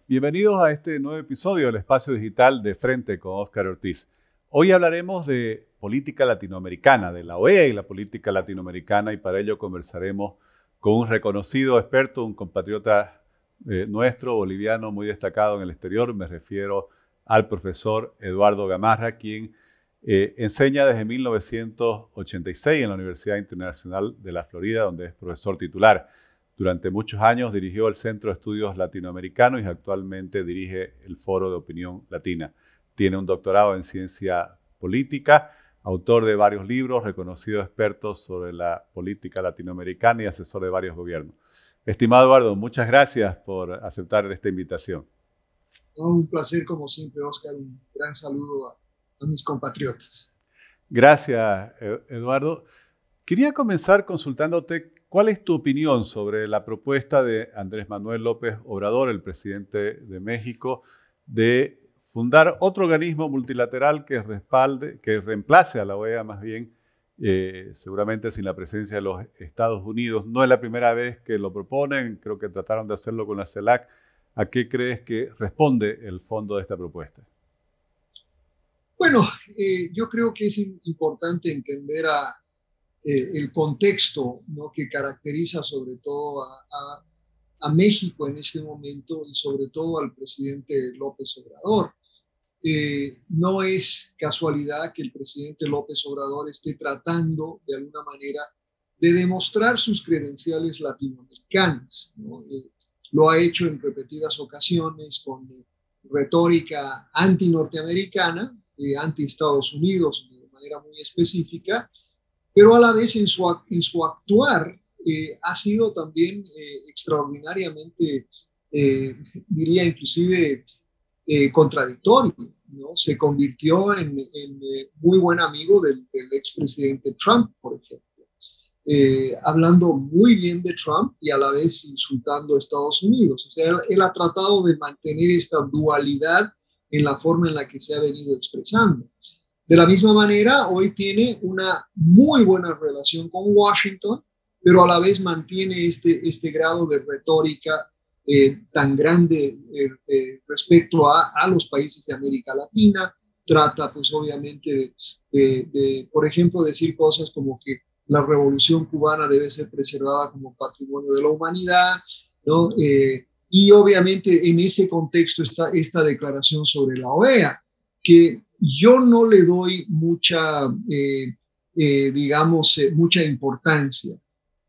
Bienvenidos a este nuevo episodio del Espacio Digital de Frente con Óscar Ortiz. Hoy hablaremos de política latinoamericana, de la OEA y la política latinoamericana, y para ello conversaremos con un reconocido experto, un compatriota nuestro, boliviano, muy destacado en el exterior. Me refiero al profesor Eduardo Gamarra, quien enseña desde 1986 en la Universidad Internacional de la Florida, donde es profesor titular. Durante muchos años dirigió el Centro de Estudios Latinoamericanos y actualmente dirige el Foro de Opinión Latina. Tiene un doctorado en ciencia política, autor de varios libros, reconocido experto sobre la política latinoamericana y asesor de varios gobiernos. Estimado Eduardo, muchas gracias por aceptar esta invitación. Un placer como siempre, Óscar. Un gran saludo a mis compatriotas. Gracias, Eduardo. Quería comenzar consultándote cuál es tu opinión sobre la propuesta de Andrés Manuel López Obrador, el presidente de México, de fundar otro organismo multilateral que reemplace a la OEA más bien, seguramente sin la presencia de los Estados Unidos. No es la primera vez que lo proponen, creo que trataron de hacerlo con la CELAC. ¿A qué crees que responde el fondo de esta propuesta? Bueno, yo creo que es importante entender el contexto, ¿no?, que caracteriza sobre todo a México en este momento y sobre todo al presidente López Obrador. No es casualidad que el presidente López Obrador esté tratando de alguna manera de demostrar sus credenciales latinoamericanas, ¿no? Lo ha hecho en repetidas ocasiones con retórica anti-norteamericana, anti-Estados Unidos de manera muy específica, pero a la vez en su actuar ha sido también extraordinariamente, diría inclusive, contradictorio, ¿no? Se convirtió en muy buen amigo del expresidente Trump, por ejemplo, hablando muy bien de Trump y a la vez insultando a Estados Unidos. O sea, él ha tratado de mantener esta dualidad en la forma en la que se ha venido expresando. De la misma manera, hoy tiene una muy buena relación con Washington, pero a la vez mantiene este grado de retórica tan grande respecto a los países de América Latina. Trata, pues obviamente, por ejemplo, decir cosas como que la revolución cubana debe ser preservada como patrimonio de la humanidad, ¿no? Y obviamente en ese contexto está esta declaración sobre la OEA, que yo no le doy mucha, mucha importancia.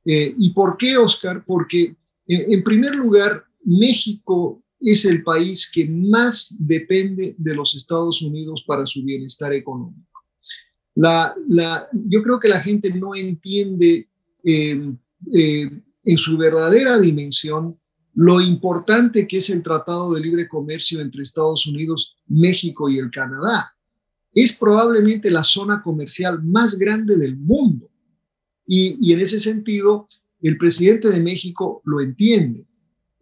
¿Y por qué, Óscar? Porque, en primer lugar, México es el país que más depende de los Estados Unidos para su bienestar económico. Yo creo que la gente no entiende en su verdadera dimensión lo importante que es el Tratado de Libre Comercio entre Estados Unidos, México y el Canadá. Es probablemente la zona comercial más grande del mundo. Y en ese sentido, el presidente de México lo entiende.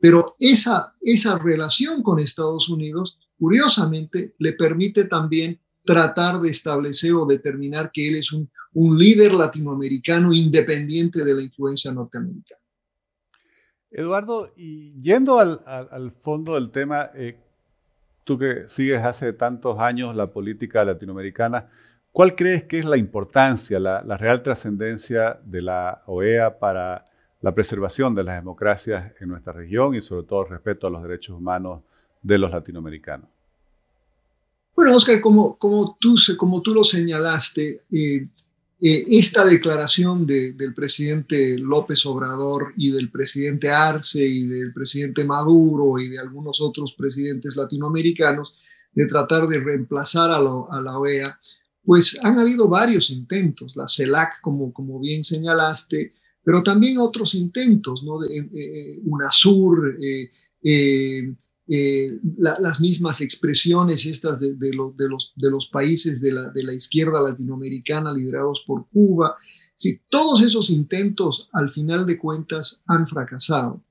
Pero esa relación con Estados Unidos, curiosamente, le permite también tratar de establecer o determinar que él es un líder latinoamericano independiente de la influencia norteamericana. Eduardo, y yendo al fondo del tema, tú que sigues hace tantos años la política latinoamericana, ¿cuál crees que es la importancia, la real trascendencia de la OEA para la preservación de las democracias en nuestra región y sobre todo el respeto a los derechos humanos de los latinoamericanos? Bueno, Óscar, como tú lo señalaste, esta declaración del presidente López Obrador y del presidente Arce y del presidente Maduro y de algunos otros presidentes latinoamericanos de tratar de reemplazar a la OEA, pues han habido varios intentos, la CELAC, como bien señalaste, pero también otros intentos, ¿no? UNASUR, las mismas expresiones estas de los países de la izquierda latinoamericana liderados por Cuba. Sí, todos esos intentos al final de cuentas han fracasado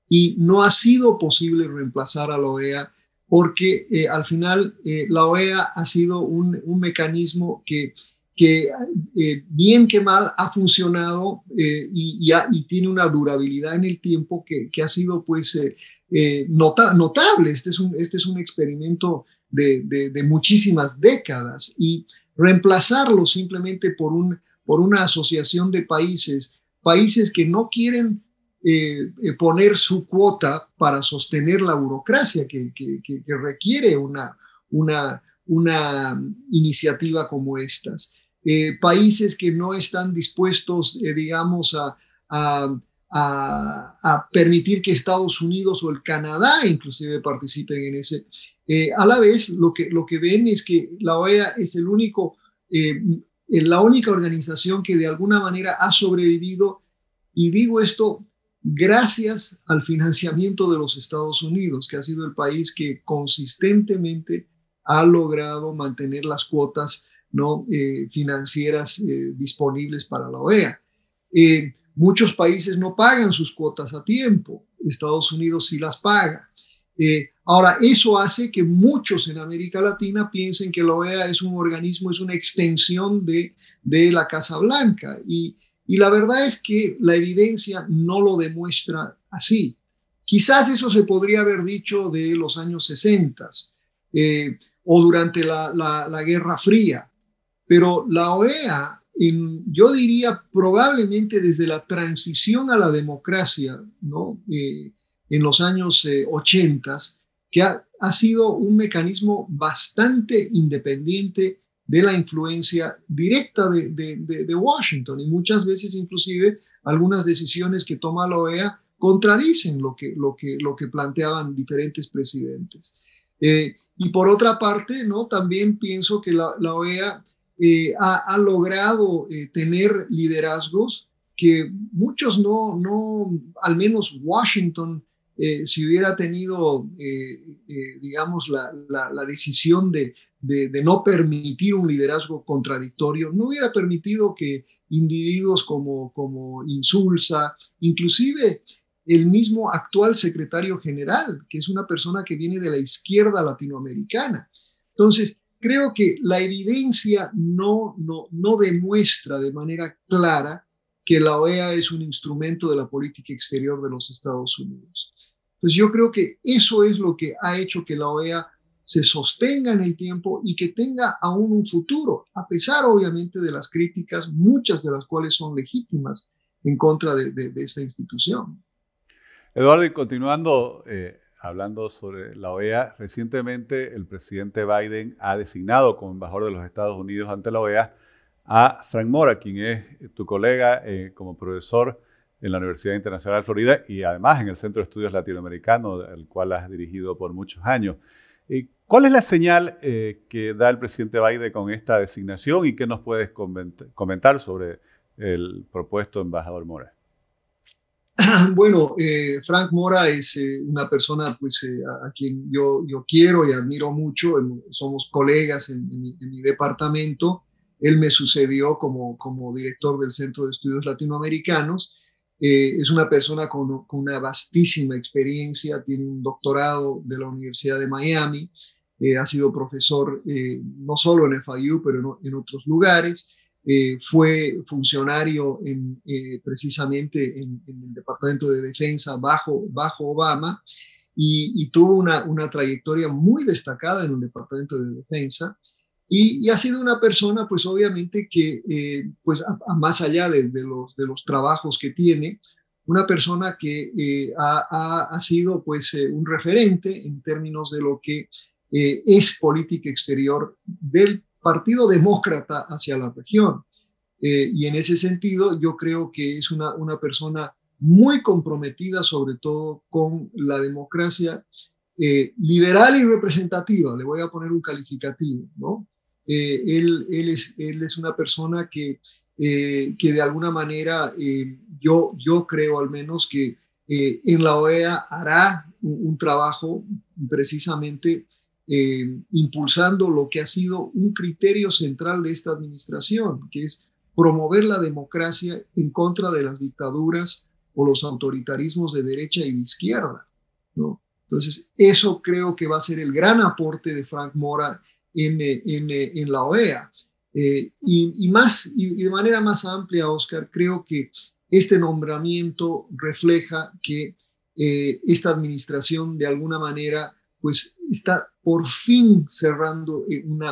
y no ha sido posible reemplazar a la OEA porque al final la OEA ha sido un mecanismo que bien que mal ha funcionado y tiene una durabilidad en el tiempo que ha sido pues notable. Este es un experimento de muchísimas décadas, y reemplazarlo simplemente por una asociación de países que no quieren poner su cuota para sostener la burocracia que requiere una iniciativa como estas. Países que no están dispuestos, digamos, a permitir que Estados Unidos o el Canadá inclusive participen en ese. A la vez, lo que ven es que la OEA es la única organización que de alguna manera ha sobrevivido, y digo esto gracias al financiamiento de los Estados Unidos, que ha sido el país que consistentemente ha logrado mantener las cuotas, ¿no?, financieras disponibles para la OEA. Muchos países no pagan sus cuotas a tiempo. Estados Unidos sí las paga. Ahora, eso hace que muchos en América Latina piensen que la OEA es un organismo, es una extensión de la Casa Blanca. Y la verdad es que la evidencia no lo demuestra así. Quizás eso se podría haber dicho de los años 60 o durante la Guerra Fría, pero la OEA, yo diría probablemente desde la transición a la democracia, ¿no?, en los años 80, que ha sido un mecanismo bastante independiente de la influencia directa de Washington, y muchas veces inclusive algunas decisiones que toma la OEA contradicen lo que planteaban diferentes presidentes. Y por otra parte, ¿no?, también pienso que la OEA ha logrado tener liderazgos que muchos al menos Washington, si hubiera tenido, digamos, la decisión de no permitir un liderazgo contradictorio, no hubiera permitido que individuos como Insulza, inclusive el mismo actual secretario general, que es una persona que viene de la izquierda latinoamericana. Entonces, creo que la evidencia no demuestra de manera clara que la OEA es un instrumento de la política exterior de los Estados Unidos. Entonces yo creo que eso es lo que ha hecho que la OEA se sostenga en el tiempo y que tenga aún un futuro, a pesar obviamente de las críticas, muchas de las cuales son legítimas, en contra de esta institución. Eduardo, y continuando hablando sobre la OEA, recientemente el presidente Biden ha designado como embajador de los Estados Unidos ante la OEA a Frank Mora, quien es tu colega como profesor en la Universidad Internacional de Florida y además en el Centro de Estudios Latinoamericanos, el cual has dirigido por muchos años. ¿Cuál es la señal que da el presidente Biden con esta designación y qué nos puedes comentar sobre el propuesto embajador Mora? Bueno, Frank Mora es una persona pues, a quien yo quiero y admiro mucho. Somos colegas en mi departamento. Él me sucedió como director del Centro de Estudios Latinoamericanos. Es una persona con una vastísima experiencia, tiene un doctorado de la Universidad de Miami, ha sido profesor no solo en FIU, pero en otros lugares. Fue funcionario precisamente en el Departamento de Defensa bajo Obama, y tuvo una trayectoria muy destacada en el Departamento de Defensa, y ha sido una persona pues obviamente que pues más allá de los trabajos que tiene, una persona que ha sido pues un referente en términos de lo que es política exterior del Partido Demócrata hacia la región. Y en ese sentido yo creo que es una persona muy comprometida sobre todo con la democracia liberal y representativa. Le voy a poner un calificativo, ¿no? Él es una persona que de alguna manera yo creo al menos que en la OEA hará un trabajo precisamente impulsando lo que ha sido un criterio central de esta administración, que es promover la democracia en contra de las dictaduras o los autoritarismos de derecha y de izquierda, ¿no? Entonces, eso creo que va a ser el gran aporte de Frank Mora en la OEA. Y de manera más amplia, Oscar, creo que este nombramiento refleja que esta administración de alguna manera pues está por fin cerrando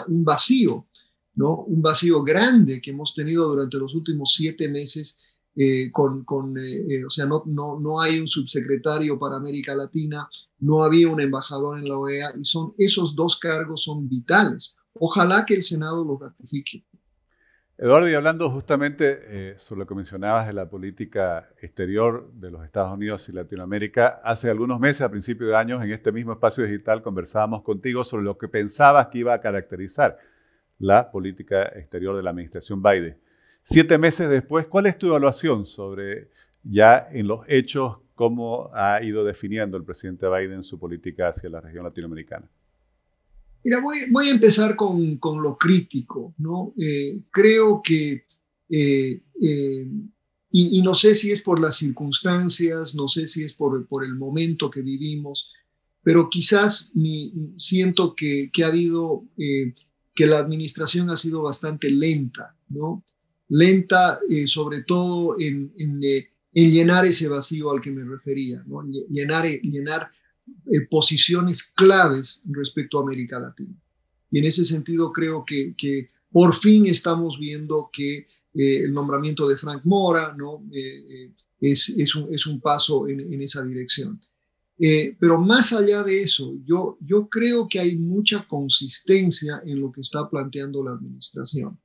un vacío, ¿no? Un vacío grande que hemos tenido durante los últimos 7 meses. O sea, no hay un subsecretario para América Latina, no había un embajador en la OEA, y esos 2 cargos son vitales. Ojalá que el Senado lo ratifique. Eduardo, y hablando justamente sobre lo que mencionabas de la política exterior de los Estados Unidos y Latinoamérica, hace algunos meses, a principios de años, en este mismo espacio digital, conversábamos contigo sobre lo que pensabas que iba a caracterizar la política exterior de la administración Biden. 7 meses después, ¿cuál es tu evaluación sobre ya en los hechos cómo ha ido definiendo el presidente Biden su política hacia la región latinoamericana? Mira, voy a empezar con lo crítico, ¿no? Creo que, y no sé si es por las circunstancias, no sé si es por el momento que vivimos, pero quizás siento que ha habido, que la administración ha sido bastante lenta, ¿no? Lenta sobre todo en llenar ese vacío al que me refería, ¿no? Llenar posiciones claves respecto a América Latina. Y en ese sentido creo que por fin estamos viendo que el nombramiento de Frank Mora, ¿no? Es un paso en esa dirección. Pero más allá de eso, yo creo que hay mucha consistencia en lo que está planteando la administración.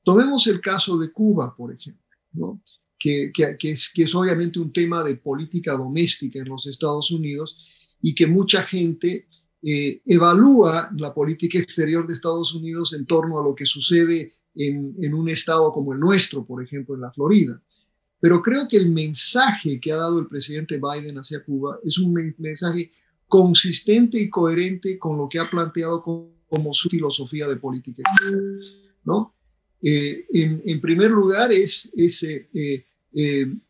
Tomemos el caso de Cuba, por ejemplo, ¿no? que es obviamente un tema de política doméstica en los Estados Unidos, y que mucha gente evalúa la política exterior de Estados Unidos en torno a lo que sucede en un estado como el nuestro, por ejemplo, en la Florida. Pero creo que el mensaje que ha dado el presidente Biden hacia Cuba es un mensaje consistente y coherente con lo que ha planteado como su filosofía de política exterior, ¿no? En primer lugar, es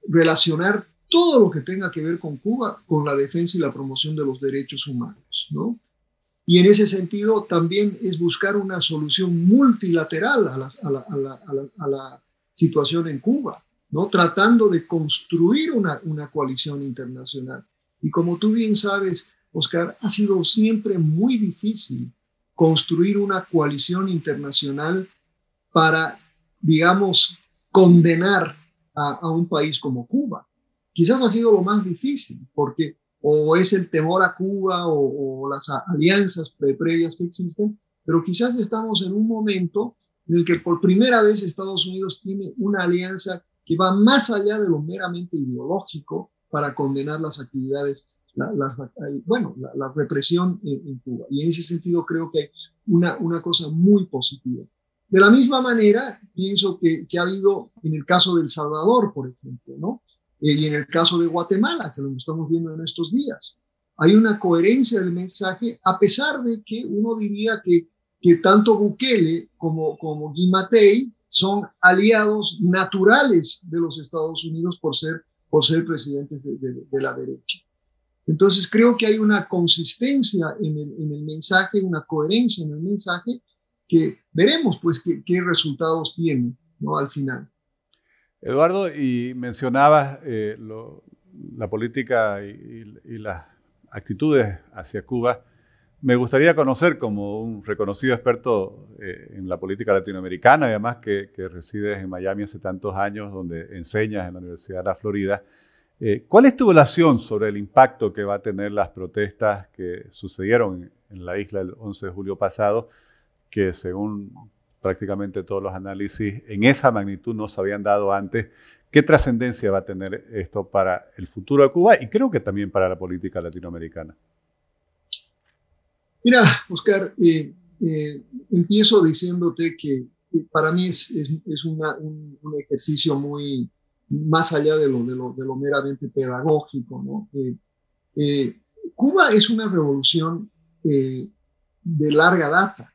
relacionar todo lo que tenga que ver con Cuba con la defensa y la promoción de los derechos humanos, ¿no? Y en ese sentido también es buscar una solución multilateral a la situación en Cuba, ¿no? Tratando de construir una coalición internacional. Y como tú bien sabes, Oscar, ha sido siempre muy difícil construir una coalición internacional para, digamos, condenar a un país como Cuba. Quizás ha sido lo más difícil, porque o es el temor a Cuba o las alianzas previas que existen, pero quizás estamos en un momento en el que por primera vez Estados Unidos tiene una alianza que va más allá de lo meramente ideológico para condenar las actividades, la represión en Cuba. Y en ese sentido creo que hay una cosa muy positiva. De la misma manera, pienso que ha habido en el caso de El Salvador, por ejemplo, ¿no? Y en el caso de Guatemala, que lo estamos viendo en estos días. Hay una coherencia del mensaje, a pesar de que uno diría que tanto Bukele como Guy Matei son aliados naturales de los Estados Unidos por ser presidentes de la derecha. Entonces creo que hay una consistencia en el mensaje, una coherencia en el mensaje, que veremos pues qué resultados tiene, ¿no? Al final. Eduardo, y mencionabas la política y las actitudes hacia Cuba. Me gustaría conocer, como un reconocido experto en la política latinoamericana, y además que resides en Miami hace tantos años, donde enseñas en la Universidad de la Florida, ¿cuál es tu evaluación sobre el impacto que va a tener las protestas que sucedieron en la isla el 11 de julio pasado, que según prácticamente todos los análisis en esa magnitud no se habían dado antes? ¿Qué trascendencia va a tener esto para el futuro de Cuba y creo que también para la política latinoamericana? Mira, Oscar, empiezo diciéndote que para mí es un ejercicio muy más allá de lo meramente pedagógico, ¿no? Cuba es una revolución de larga data.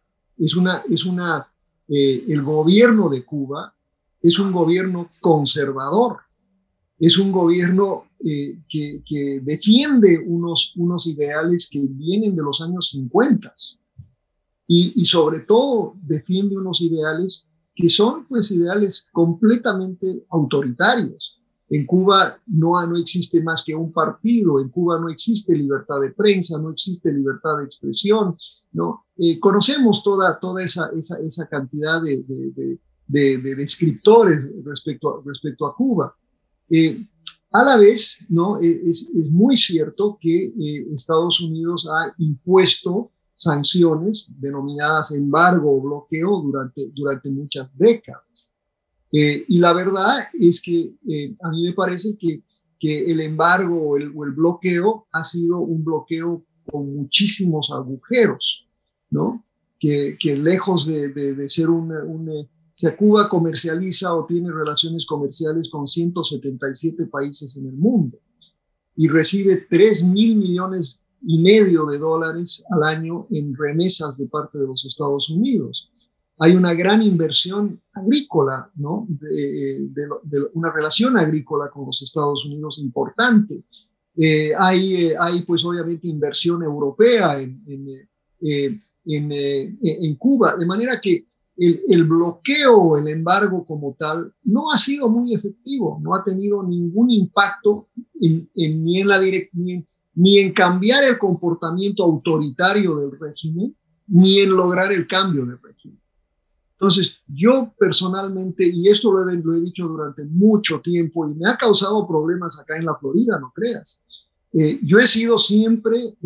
El gobierno de Cuba es un gobierno conservador, es un gobierno que defiende unos ideales que vienen de los años 50 y sobre todo defiende unos ideales que son pues ideales completamente autoritarios. En Cuba no existe más que un partido, en Cuba no existe libertad de prensa, no existe libertad de expresión, ¿no? Conocemos toda esa cantidad de descriptores respecto a Cuba. A la vez, ¿no? Es muy cierto que Estados Unidos ha impuesto sanciones denominadas embargo o bloqueo durante muchas décadas. Y la verdad es que a mí me parece que el embargo o el bloqueo ha sido un bloqueo con muchísimos agujeros, ¿no? Que lejos de ser Cuba comercializa o tiene relaciones comerciales con 177 países en el mundo y recibe 3.000 millones y medio de dólares al año en remesas de parte de los Estados Unidos. Hay una gran inversión agrícola, ¿no? De una relación agrícola con los Estados Unidos importante. Hay pues obviamente inversión europea en Cuba, de manera que el bloqueo o el embargo como tal no ha sido muy efectivo, no ha tenido ningún impacto ni en cambiar el comportamiento autoritario del régimen, ni en lograr el cambio del régimen. Entonces, yo personalmente, y esto lo he dicho durante mucho tiempo y me ha causado problemas acá en la Florida, no creas. Yo he estado siempre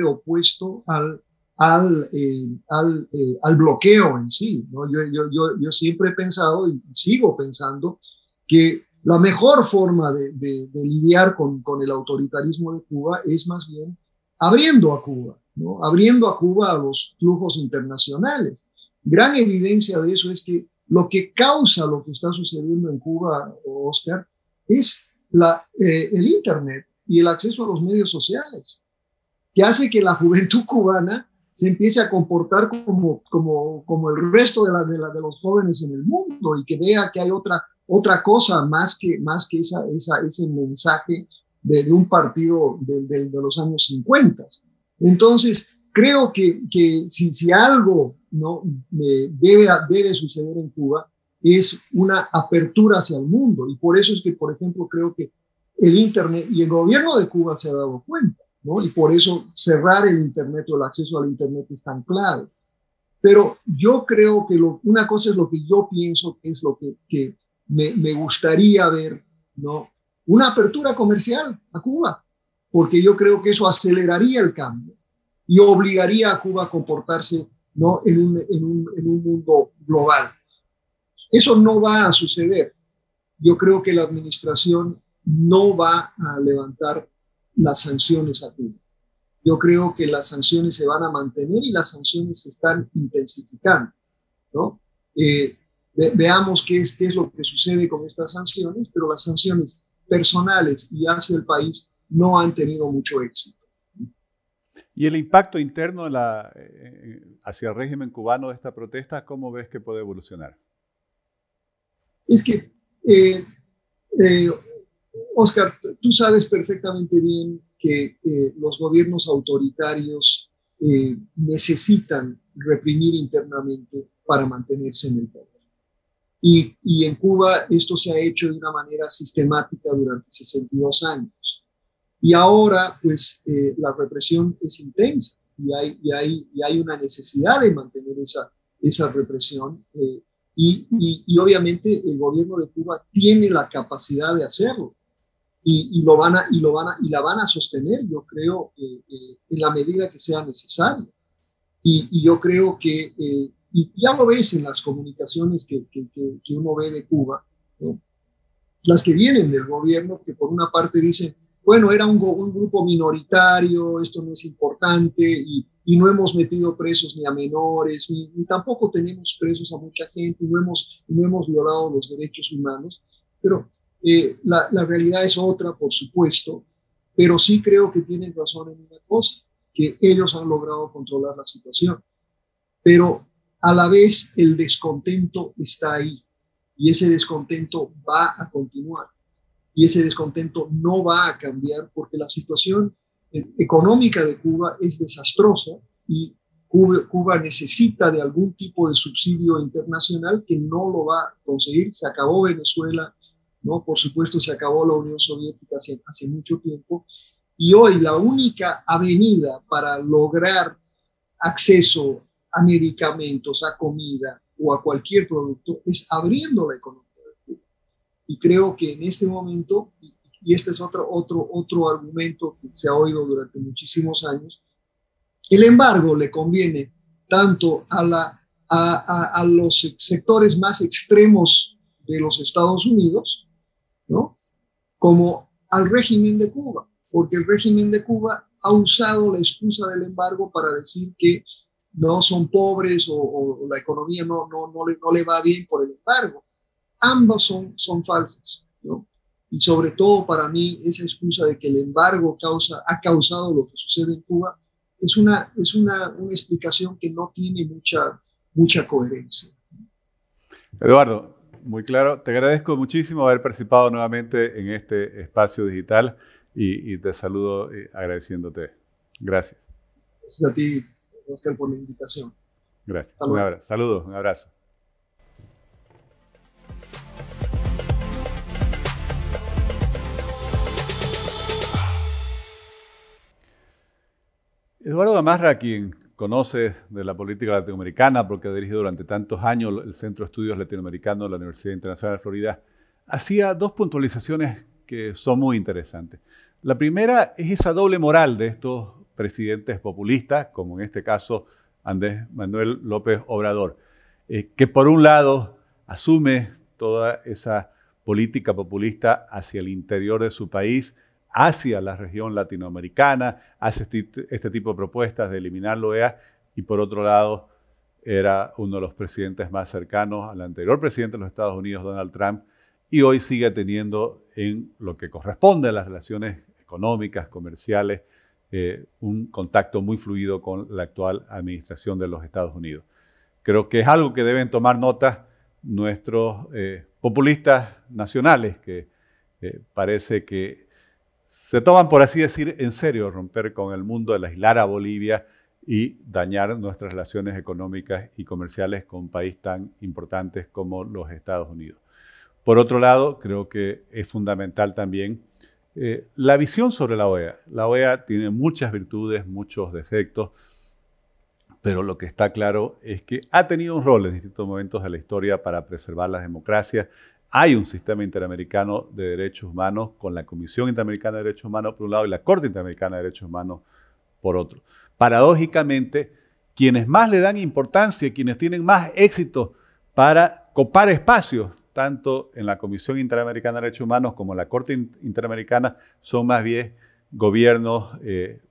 opuesto al bloqueo en sí, ¿no? Yo siempre he pensado y sigo pensando que la mejor forma de lidiar con el autoritarismo de Cuba es más bien abriendo a Cuba, ¿no? Abriendo a Cuba a los flujos internacionales. Gran evidencia de eso es que lo que causa lo que está sucediendo en Cuba, Oscar, es el Internet y el acceso a los medios sociales, que hace que la juventud cubana se empiece a comportar como el resto de los jóvenes en el mundo y que vea que hay otra cosa más que ese mensaje de un partido de los años 50. Entonces, creo que si algo, ¿no? debe suceder en Cuba es una apertura hacia el mundo. Y por eso es que, por ejemplo, creo que el Internet y el gobierno de Cuba se ha dado cuenta, ¿no? Y por eso cerrar el Internet o el acceso al Internet es tan clave. Pero yo creo que una cosa es lo que yo pienso que es lo que me gustaría ver, ¿no? Una apertura comercial a Cuba, porque yo creo que eso aceleraría el cambio y obligaría a Cuba a comportarse, ¿no? en un mundo global. Eso no va a suceder. Yo creo que la administración no va a levantar las sanciones a Cuba. Yo creo que las sanciones se van a mantener y las sanciones se están intensificando, ¿no? Veamos qué es lo que sucede con estas sanciones, pero las sanciones personales y hacia el país no han tenido mucho éxito. ¿Y el impacto interno hacia el régimen cubano de esta protesta, cómo ves que puede evolucionar? Es que, Oscar, tú sabes perfectamente bien que los gobiernos autoritarios necesitan reprimir internamente para mantenerse en el poder. Y en Cuba esto se ha hecho de una manera sistemática durante 62 años. Y ahora, pues, la represión es intensa y hay una necesidad de mantener esa represión. Y obviamente el gobierno de Cuba tiene la capacidad de hacerlo. Y la van a sostener, yo creo, en la medida que sea necesario. Y yo creo que, y ya lo ves en las comunicaciones que uno ve de Cuba, ¿no? Las que vienen del gobierno, que por una parte dicen, bueno, era un grupo minoritario, esto no es importante y no hemos metido presos ni a menores, ni tampoco tenemos presos a mucha gente, no hemos violado los derechos humanos, pero la realidad es otra, por supuesto, pero sí creo que tienen razón en una cosa, que ellos han logrado controlar la situación, pero a la vez el descontento está ahí y ese descontento va a continuar. Y ese descontento no va a cambiar porque la situación económica de Cuba es desastrosa y Cuba necesita de algún tipo de subsidio internacional que no lo va a conseguir. Se acabó Venezuela, ¿no? Por supuesto, se acabó la Unión Soviética hace mucho tiempo y hoy la única avenida para lograr acceso a medicamentos, a comida o a cualquier producto es abriendo la economía de Cuba. Y creo que en este momento, y este es otro argumento que se ha oído durante muchísimos años, el embargo le conviene tanto a los sectores más extremos de los Estados Unidos, ¿no? Como al régimen de Cuba, porque el régimen de Cuba ha usado la excusa del embargo para decir que no son pobres o la economía no le va bien por el embargo. Ambas son falsas, ¿no? Y sobre todo para mí esa excusa de que el embargo ha causado lo que sucede en Cuba es una explicación que no tiene mucha coherencia. Eduardo, muy claro. Te agradezco muchísimo haber participado nuevamente en este espacio digital y te saludo agradeciéndote. Gracias. Gracias a ti, Oscar, por la invitación. Gracias. Un abrazo. Saludos, un abrazo. Eduardo Gamarra, quien conoce de la política latinoamericana porque ha dirigido durante tantos años el Centro de Estudios Latinoamericanos de la Universidad Internacional de Florida, hacía dos puntualizaciones que son muy interesantes. La primera es esa doble moral de estos presidentes populistas, como en este caso Andrés Manuel López Obrador, que por un lado asume toda esa política populista hacia el interior de su país, hacia la región latinoamericana, hace este tipo de propuestas de eliminar la OEA, y por otro lado era uno de los presidentes más cercanos al anterior presidente de los Estados Unidos, Donald Trump, y hoy sigue teniendo en lo que corresponde a las relaciones económicas, comerciales, un contacto muy fluido con la actual administración de los Estados Unidos. Creo que es algo que deben tomar nota nuestros populistas nacionales, que parece que se toman, por así decir, en serio romper con el mundo, el aislar a Bolivia y dañar nuestras relaciones económicas y comerciales con un país tan importantes como los Estados Unidos. Por otro lado, creo que es fundamental también la visión sobre la OEA. La OEA tiene muchas virtudes, muchos defectos, pero lo que está claro es que ha tenido un rol en distintos momentos de la historia para preservar las democracias. Hay un sistema interamericano de derechos humanos con la Comisión Interamericana de Derechos Humanos por un lado y la Corte Interamericana de Derechos Humanos por otro. Paradójicamente, quienes más le dan importancia, quienes tienen más éxito para copar espacios, tanto en la Comisión Interamericana de Derechos Humanos como en la Corte Interamericana, son más bien gobiernos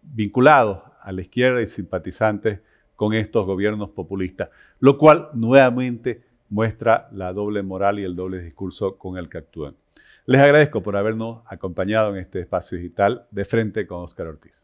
vinculados a la izquierda y simpatizantes con estos gobiernos populistas, lo cual nuevamente muestra la doble moral y el doble discurso con el que actúan. Les agradezco por habernos acompañado en este espacio digital de Frente con Óscar Ortiz.